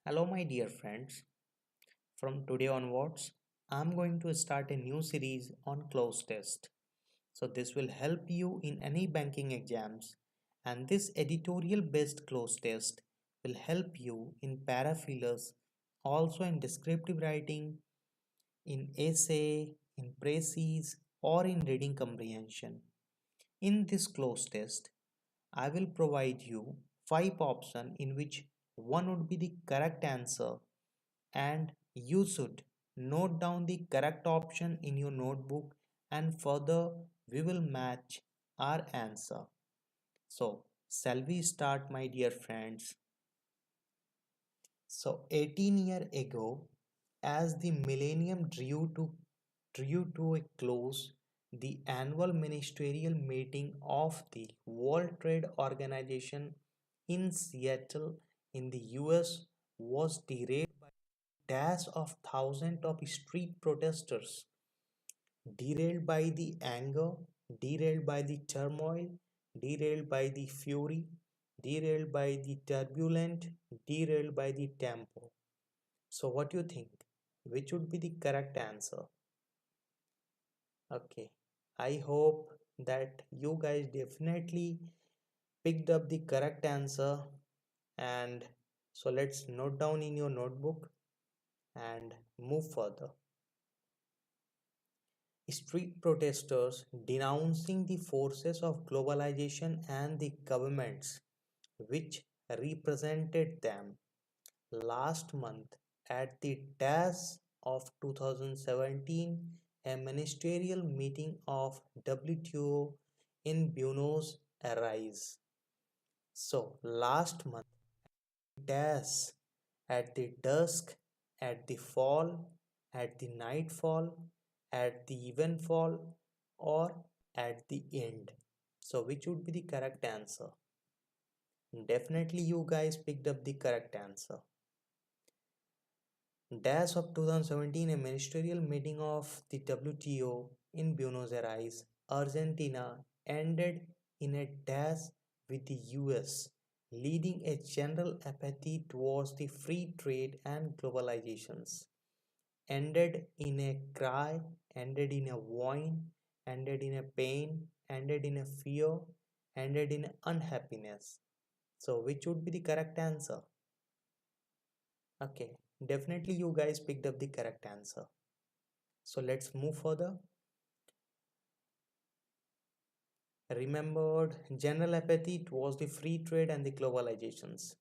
Hello, my dear friends. From today onwards, I'm going to start a new series on close test. So, this will help you in any banking exams, and this editorial based close test will help you in parafillers, also in descriptive writing, in essay, in précis, or in reading comprehension. In this close test, I will provide you 5 options in which one would be the correct answer, and you should note down the correct option in your notebook, and further we will match our answer. So shall we start, my dear friends? So 18 years ago, as the millennium drew to a close, the annual ministerial meeting of the World Trade Organization in Seattle in the US was derailed by dash of thousands of street protesters, derailed by the anger, derailed by the turmoil, derailed by the fury, derailed by the turbulent, derailed by the tempo. So, what do you think? Which would be the correct answer? Okay, I hope that you guys definitely picked up the correct answer, and so let's note down in your notebook and move further. Street protesters denouncing the forces of globalization and the governments which represented them last month at the dash of 2017, a ministerial meeting of WTO in Buenos Aires. So last month dash at the dusk, at the fall, at the nightfall, at the evenfall, or at the end. So which would be the correct answer? Definitely you guys picked up the correct answer. Dash of 2017, a ministerial meeting of the WTO in Buenos Aires, Argentina, ended in a dash with the US, leading a general apathy towards the free trade and globalizations. Ended in a cry, ended in a whine, ended in a pain, ended in a fear, ended in unhappiness. So, which would be the correct answer? Okay, definitely you guys picked up the correct answer. So let's move further. Remembered general apathy towards the free trade and the globalizations.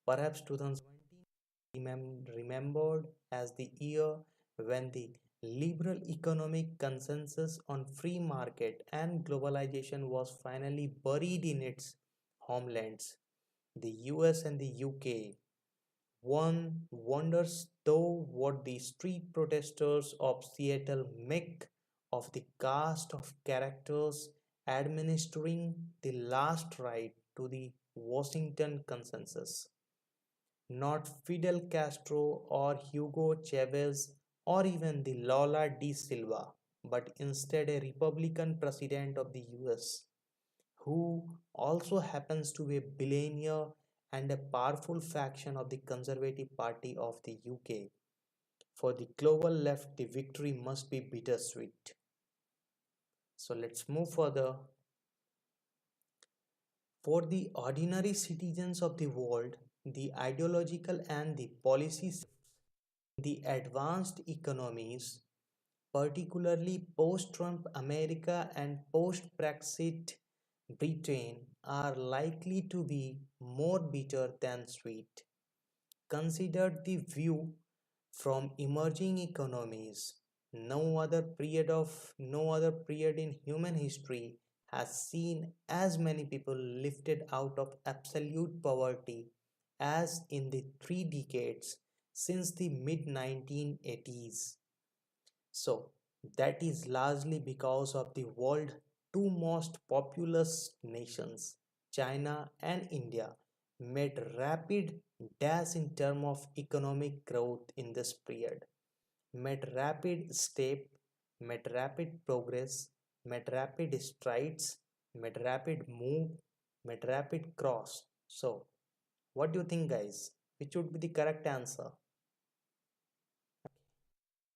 Perhaps 2017 remembered as the year when the liberal economic consensus on free market and globalization was finally buried in its homelands, the US and the UK. One wonders though what the street protesters of Seattle make of the cast of characters administering the last ride to the Washington Consensus. Not Fidel Castro or Hugo Chavez or even the Lula da Silva, but instead a Republican president of the US, who also happens to be a billionaire and a powerful faction of the Conservative Party of the UK. For the global left, the victory must be bittersweet. So let's move further. For the ordinary citizens of the world, the ideological and the policies in the advanced economies, particularly post-Trump America and post-Brexit Britain, are likely to be more bitter than sweet. Consider the view from emerging economies. No other period in human history has seen as many people lifted out of absolute poverty as in the 3 decades since the mid 1980s. So that is largely because of the world's two most populous nations, China and India, made rapid dash in terms of economic growth in this period, made rapid step, made rapid progress, made rapid strides, made rapid move, made rapid cross. So what do you think, guys? which would be the correct answer?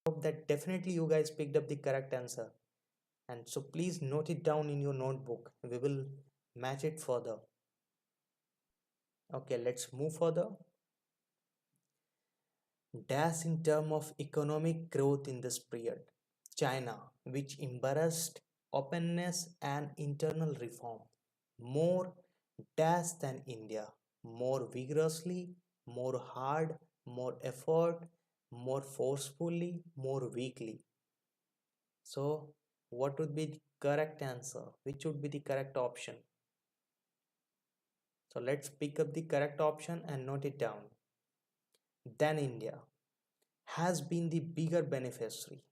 Hope that definitely you guys picked up the correct answer. And so please note it down in your notebook. We will match it further. Okay, let's move further. Dash in terms of economic growth in this period. China, which embraced openness and internal reform, more dash than India, more vigorously, more hard, more effort, more forcefully, more weakly. So, what would be the correct answer? Which would be the correct option? So, let's pick up the correct option and note it down. Then India has been the bigger beneficiary.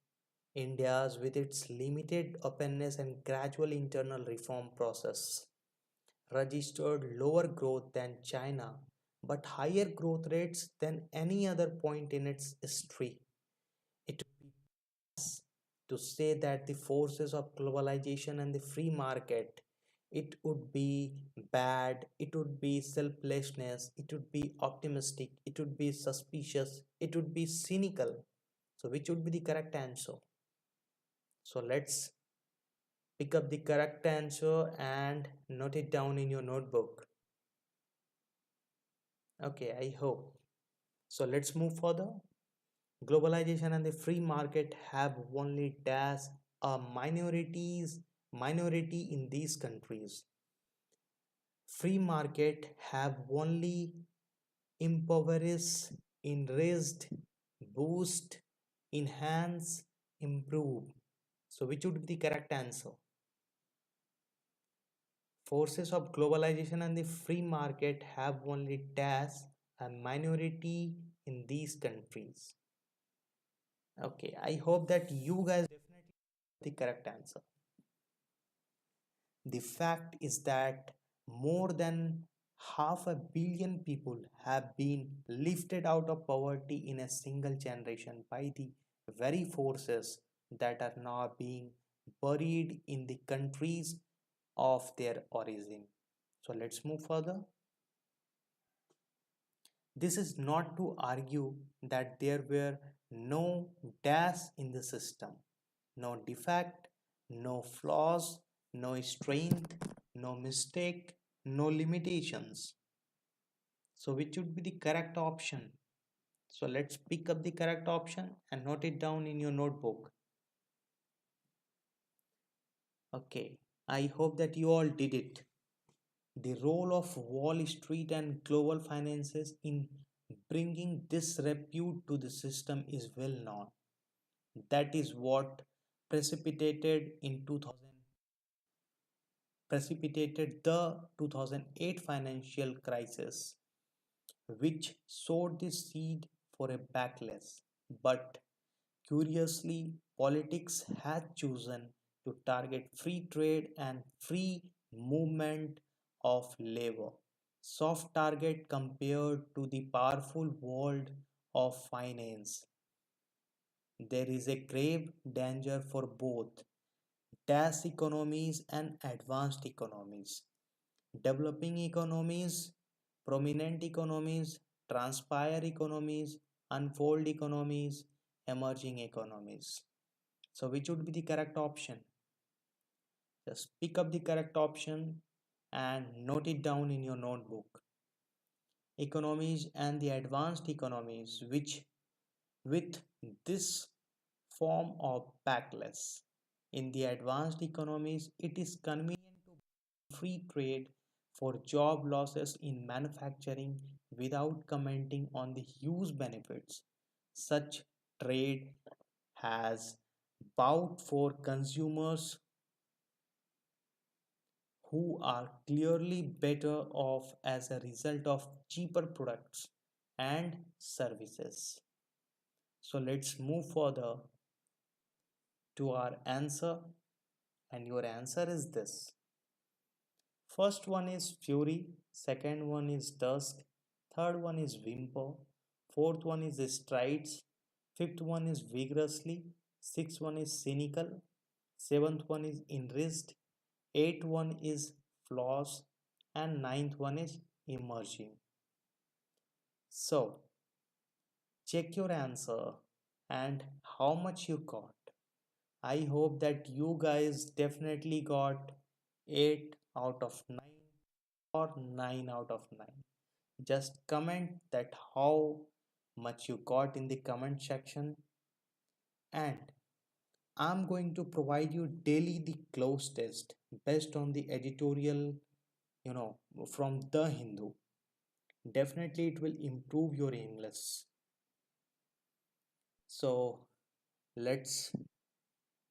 India's, with its limited openness and gradual internal reform process, registered lower growth than China but higher growth rates than any other point in its history. It would be best to say that the forces of globalization and the free market, it would be bad, it would be selflessness, it would be optimistic, it would be suspicious, it would be cynical. So, which would be the correct answer? So, let's pick up the correct answer and note it down in your notebook. Okay, I hope. So let's move further. Globalization and the free market have only dash a minority in these countries. Free market have only impoverish, enriched, boost, enhance, improve. So which would be the correct answer? Forces of globalization and the free market have only dash a minority in these countries. Okay, I hope that you guys definitely the correct answer. The fact is that more than half a billion people have been lifted out of poverty in a single generation by the very forces that are now being buried in the countries of their origin. So let's move further. This is not to argue that there were no dash in the system, no defect, no flaws, no strength, no mistake, no limitations. So, which would be the correct option? So, let's pick up the correct option and note it down in your notebook. Okay, I hope that you all did it. The role of Wall Street and global finances in bringing disrepute to the system is well known. That is what precipitated in 2000 precipitated the 2008 financial crisis, which sowed the seed for a backlash. But curiously, politics had chosen to target free trade and free movement of labor. Soft target compared to the powerful world of finance. There is a grave danger for both dash economies and advanced economies, developing economies, prominent economies, transpire economies, unfold economies, emerging economies. So, which would be the correct option? Just pick up the correct option and note it down in your notebook. Economies and the advanced economies, which with this form of backlash. In the advanced economies, it is convenient to free trade for job losses in manufacturing without commenting on the huge benefits such trade has bought for consumers who are clearly better off as a result of cheaper products and services. So let's move further to our answer, and your answer is this. First one is fury, second one is dusk, third one is whimper, fourth one is strides, fifth one is vigorously, sixth one is cynical, seventh one is enriched, eighth one is flaws, and ninth one is emerging. So, check your answer and how much you got. I hope that you guys definitely got 8 out of 9 or 9 out of 9. Just comment that how much you got in the comment section, and I'm going to provide you daily the close test based on the editorial, you know, from The Hindu. Definitely it will improve your English. So let's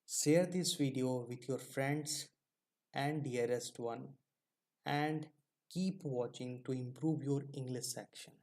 share this video with your friends and dearest one, and keep watching to improve your English section.